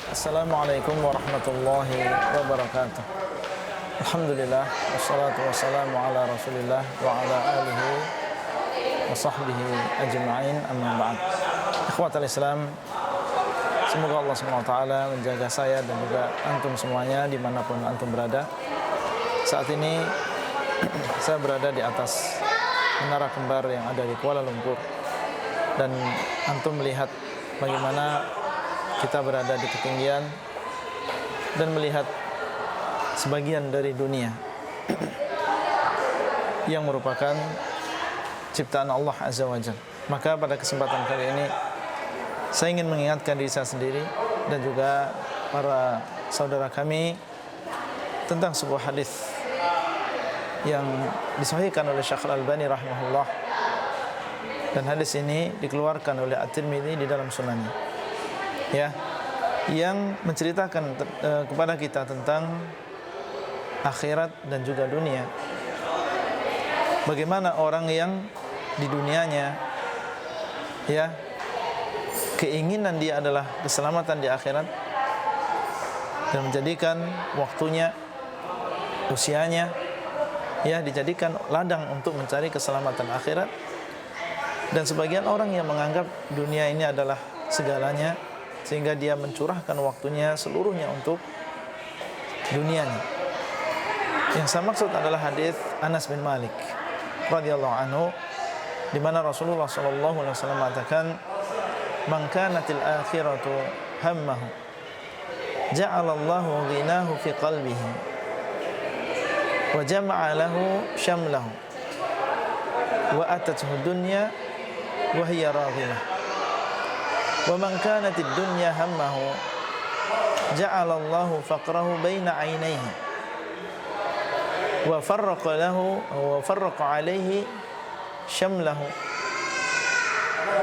Assalamualaikum warahmatullahi wabarakatuh. Alhamdulillah, wassalatu wassalamu ala rasulillah wa ala alihi wa sahbihi ajma'in, amma ba'd. Ikhwatal Islam, semoga Allah SWT menjaga saya dan juga antum semuanya dimanapun antum berada. Saat ini saya berada di atas menara kembar yang ada di Kuala Lumpur, dan antum melihat bagaimana kita berada di ketinggian dan melihat sebagian dari dunia yang merupakan ciptaan Allah Azza wa Jalla. Maka pada kesempatan kali ini saya ingin mengingatkan diri saya sendiri dan juga para saudara kami tentang sebuah hadis yang disahihkan oleh Syekh Al-Albani rahimahullah, dan hadis ini dikeluarkan oleh At-Tirmidzi di dalam sunannya, ya, yang menceritakan kepada kita tentang akhirat dan juga dunia. Bagaimana orang yang di dunianya, ya, keinginan dia adalah keselamatan di akhirat dan menjadikan waktunya, usianya, ya, dijadikan ladang untuk mencari keselamatan akhirat. Dan sebagian orang yang menganggap dunia ini adalah segalanya, sehingga dia mencurahkan waktunya seluruhnya untuk dunianya. Yang saya maksud adalah hadis Anas bin Malik radhiyallahu anhu, di mana Rasulullah sallallahu alaihi wasallam mengatakan, "Man kanatil akhiratu hammahu, ja'ala Allahu ghinahu fi qalbihi, wa jama'a lahu syamlahu, wa atathu dunya wa hiya raghimah. Wa man kanatid dunya hammahu, ja'ala Allahu faqrahu baina 'ainayhi, wa farraqa 'alaihi syamlahu,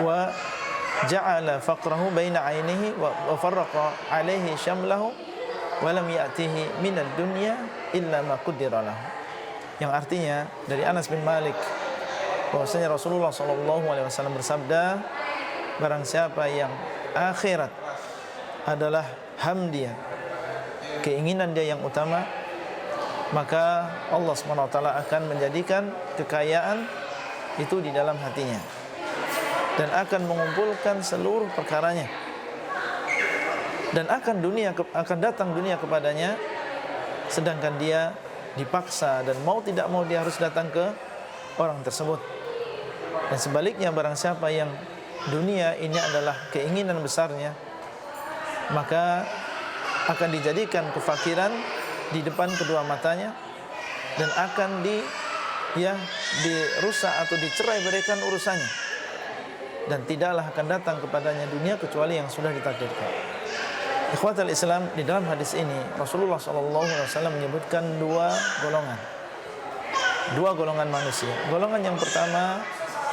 wa ja'ala faqrahu baina 'ainayhi wa farraqa 'alaihi syamlahu, wa lam ya'tihi minad dunya illa ma qaddara lahu." Yang artinya dari Anas bin Malik bahwasanya Rasulullah SAW bersabda, barang siapa yang akhirat adalah ham dia, keinginan dia yang utama, maka Allah SWT akan menjadikan kekayaan itu di dalam hatinya dan akan mengumpulkan seluruh perkaranya, dan akan datang dunia kepadanya, sedangkan dia dipaksa dan mau tidak mau dia harus datang ke orang tersebut. Dan sebaliknya, barang siapa yang dunia ini adalah keinginan besarnya, maka akan dijadikan kefakiran di depan kedua matanya, dan akan dirusak atau dicerai berikan urusannya, dan tidaklah akan datang kepadanya dunia kecuali yang sudah ditakdirkan. Ikhwatal Islam, di dalam hadis ini Rasulullah SAW menyebutkan dua golongan manusia. Golongan yang pertama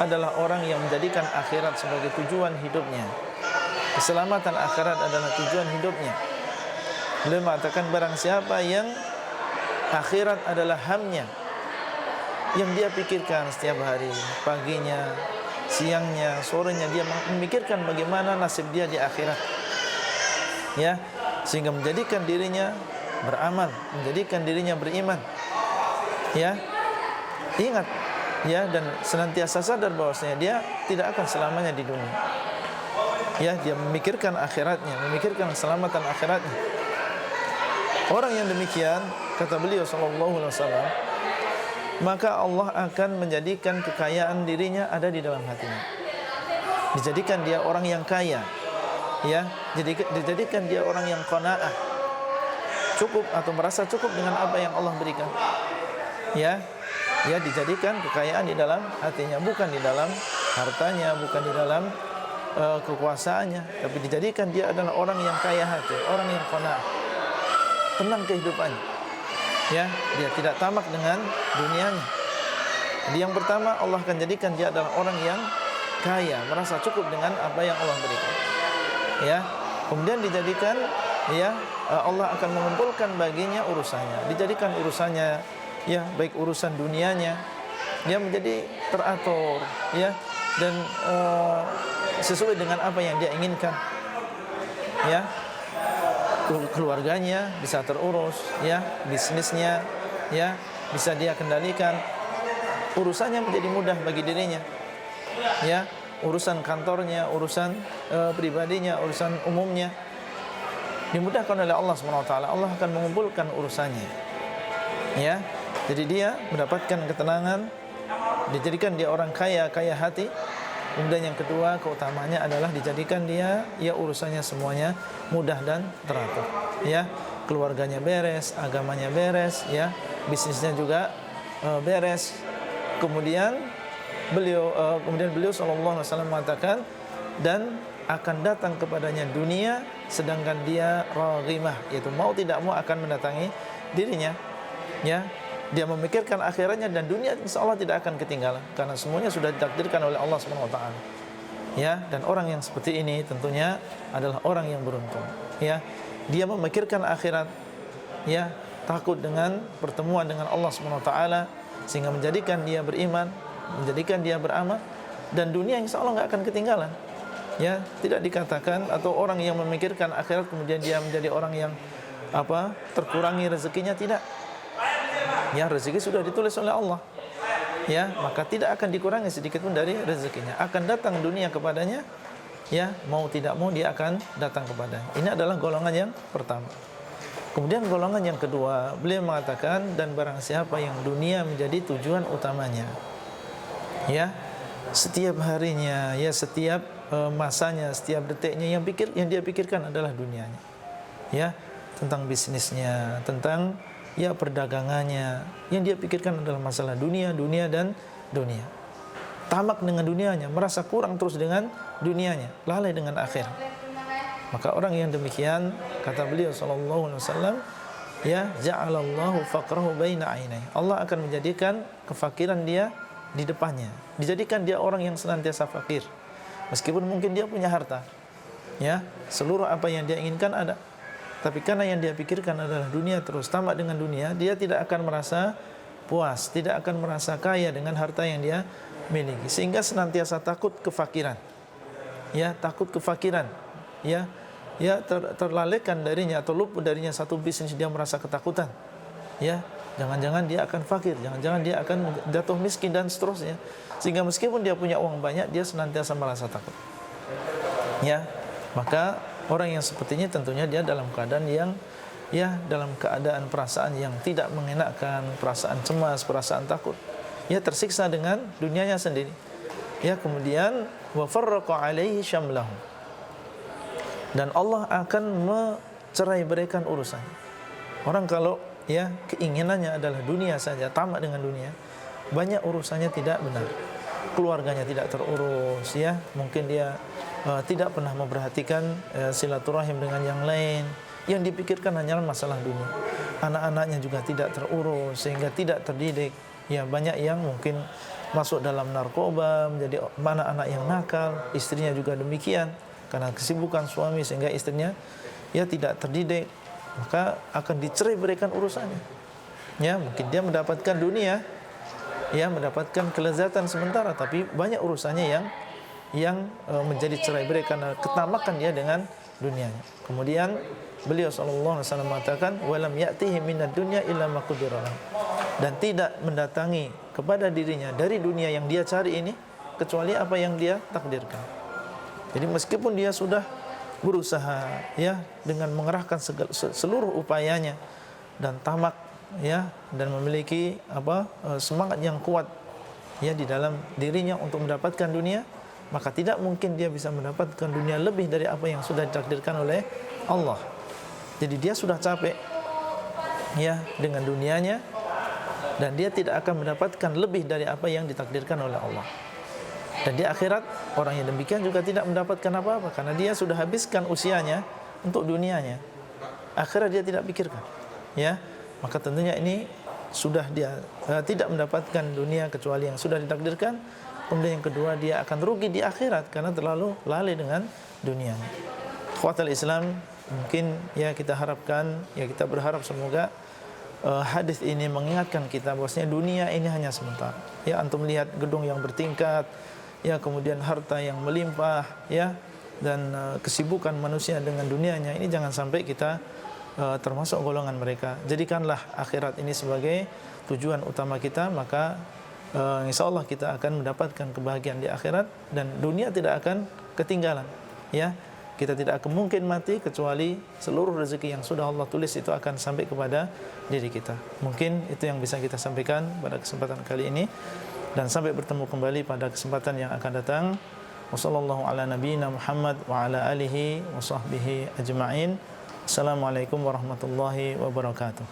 adalah orang yang menjadikan akhirat sebagai tujuan hidupnya. Keselamatan akhirat adalah tujuan hidupnya. Beliau mengatakan, barang siapa yang akhirat adalah hamnya, yang dia pikirkan setiap hari, paginya, siangnya, sorenya, dia memikirkan bagaimana nasib dia di akhirat, ya, sehingga menjadikan dirinya beramal, menjadikan dirinya beriman, ya, ingat, ya, dan senantiasa sadar bahwasanya dia tidak akan selamanya di dunia, ya, dia memikirkan akhiratnya, memikirkan keselamatan akhiratnya. Orang yang demikian, kata beliau sallallahu alaihi wasallam, maka Allah akan menjadikan kekayaan dirinya ada di dalam hatinya, dijadikan dia orang yang kaya, ya, dijadikan dia orang yang qanaah, cukup atau merasa cukup dengan apa yang Allah berikan, ya, dijadikan kekayaan di dalam hatinya, bukan di dalam hartanya, bukan di dalam kekuasaannya, tapi dijadikan dia adalah orang yang kaya hati, orang yang qanaah, tenang kehidupannya, ya, dia tidak tamak dengan dunianya. Jadi yang pertama, Allah akan jadikan dia adalah orang yang kaya, merasa cukup dengan apa yang Allah berikan. Ya, kemudian dijadikan, ya, Allah akan mengumpulkan baginya urusannya, dijadikan urusannya, ya, baik urusan dunianya, dia menjadi teratur, ya, dan sesuai dengan apa yang dia inginkan, ya, keluarganya bisa terurus, ya, bisnisnya, ya, bisa dia kendalikan, urusannya menjadi mudah bagi dirinya, ya, urusan kantornya, urusan pribadinya, urusan umumnya dimudahkan oleh Allah SWT. Allah akan mengumpulkan urusannya, ya. Jadi dia mendapatkan ketenangan, dijadikan dia orang kaya hati. Kemudian yang kedua, keutamanya adalah dijadikan dia, ya, urusannya semuanya mudah dan teratur, ya. Keluarganya beres, agamanya beres, ya, bisnisnya juga beres. Kemudian beliau sallallahu alaihi wasallam mengatakan, dan akan datang kepadanya dunia sedangkan dia raghimah, yaitu mau tidak mau akan mendatangi dirinya, ya. Dia memikirkan akhiratnya, dan dunia insyaallah tidak akan ketinggalan karena semuanya sudah ditakdirkan oleh Allah Subhanahu wa taala. Ya, dan orang yang seperti ini tentunya adalah orang yang beruntung, ya. Dia memikirkan akhirat, ya, takut dengan pertemuan dengan Allah Subhanahu wa taala, sehingga menjadikan dia beriman, menjadikan dia beramal, dan dunia insyaallah enggak akan ketinggalan. Ya, tidak dikatakan atau orang yang memikirkan akhirat kemudian dia menjadi orang yang terkurangi rezekinya, tidak. Ya, rezeki sudah ditulis oleh Allah, ya, maka tidak akan dikurangi sedikit pun dari rezekinya. Akan datang dunia kepadanya, ya, mau tidak mau dia akan datang kepadanya. Ini adalah golongan yang pertama. Kemudian golongan yang kedua, beliau mengatakan, dan barang siapa yang dunia menjadi tujuan utamanya, ya, setiap harinya, ya, setiap masanya, setiap detiknya yang dia pikirkan adalah dunianya, ya, tentang bisnisnya, tentang, ya, perdagangannya, yang dia pikirkan adalah masalah dunia dan dunia. Tamak dengan dunianya, merasa kurang terus dengan dunianya, lalai dengan akhirat. Maka orang yang demikian, kata beliau sallallahu alaihi wasallam, ya, ja'alallahu faqrahu baina ainai. Allah akan menjadikan kefakiran dia di depannya, dijadikan dia orang yang senantiasa fakir. Meskipun mungkin dia punya harta, ya, seluruh apa yang dia inginkan ada, tapi karena yang dia pikirkan adalah dunia terus, tamak dengan dunia, dia tidak akan merasa puas, tidak akan merasa kaya dengan harta yang dia miliki, sehingga senantiasa takut kefakiran, ya, takut kefakiran, ya, terlalaikan darinya atau luput darinya satu bisnis, dia merasa ketakutan, ya, jangan-jangan dia akan fakir, jangan-jangan dia akan jatuh miskin dan seterusnya, sehingga meskipun dia punya uang banyak, dia senantiasa merasa takut, ya. Maka orang yang seperti ini tentunya dia dalam keadaan yang, ya, dalam keadaan perasaan yang tidak mengenakan, perasaan cemas, perasaan takut, ya, tersiksa dengan dunianya sendiri, ya. Kemudian wa farraqa alaihi syamlahu, dan Allah akan mencerai-beraikan urusan. Orang kalau, ya, keinginannya adalah dunia saja, tamak dengan dunia, banyak urusannya tidak benar, keluarganya tidak terurus, ya, mungkin dia tidak pernah memperhatikan silaturahim dengan yang lain, yang dipikirkan hanyalah masalah dunia. Anak-anaknya juga tidak terurus sehingga tidak terdidik, ya, banyak yang mungkin masuk dalam narkoba, menjadi anak-anak yang nakal, istrinya juga demikian, karena kesibukan suami sehingga istrinya, ya, tidak terdidik, maka akan dicerai-beraikan urusannya, ya. Mungkin dia mendapatkan dunia, ya, mendapatkan kelezatan sementara, tapi banyak urusannya yang menjadi cerai-berai karena ketamakan dia dengan dunianya. Kemudian beliau sallallahu alaihi wasallam mengatakan, walam ya'tihi minad dunya illa ma qudira lahu, dan tidak mendatangi kepada dirinya dari dunia yang dia cari ini kecuali apa yang dia takdirkan. Jadi meskipun dia sudah berusaha, ya, dengan mengerahkan seluruh upayanya dan tamak, ya, dan memiliki semangat yang kuat, ya, di dalam dirinya untuk mendapatkan dunia, maka tidak mungkin dia bisa mendapatkan dunia lebih dari apa yang sudah ditakdirkan oleh Allah. Jadi dia sudah capek, ya, dengan dunianya, dan dia tidak akan mendapatkan lebih dari apa yang ditakdirkan oleh Allah. Dan di akhirat orang yang demikian juga tidak mendapatkan apa-apa, karena dia sudah habiskan usianya untuk dunianya. Akhirat dia tidak pikirkan, ya. Maka tentunya ini sudah dia tidak mendapatkan dunia kecuali yang sudah ditakdirkan, Kemudian yang kedua, dia akan rugi di akhirat karena terlalu lalai dengan dunia. Ikhwatal Islam, mungkin ya kita harapkan, ya kita berharap semoga hadis ini mengingatkan kita bahwasanya dunia ini hanya sementara. Ya, antum lihat gedung yang bertingkat, ya kemudian harta yang melimpah, ya, dan kesibukan manusia dengan dunianya, ini jangan sampai kita termasuk golongan mereka. Jadikanlah akhirat ini sebagai tujuan utama kita, maka insya Allah kita akan mendapatkan kebahagiaan di akhirat dan dunia tidak akan ketinggalan. Ya, kita tidak akan mungkin mati kecuali seluruh rezeki yang sudah Allah tulis itu akan sampai kepada diri kita. Mungkin itu yang bisa kita sampaikan pada kesempatan kali ini, dan sampai bertemu kembali pada kesempatan yang akan datang. Wassallallahu ala nabiyyina Muhammad wa ala alihi wa sahbihi ajma'in. Assalamualaikum warahmatullahi wabarakatuh.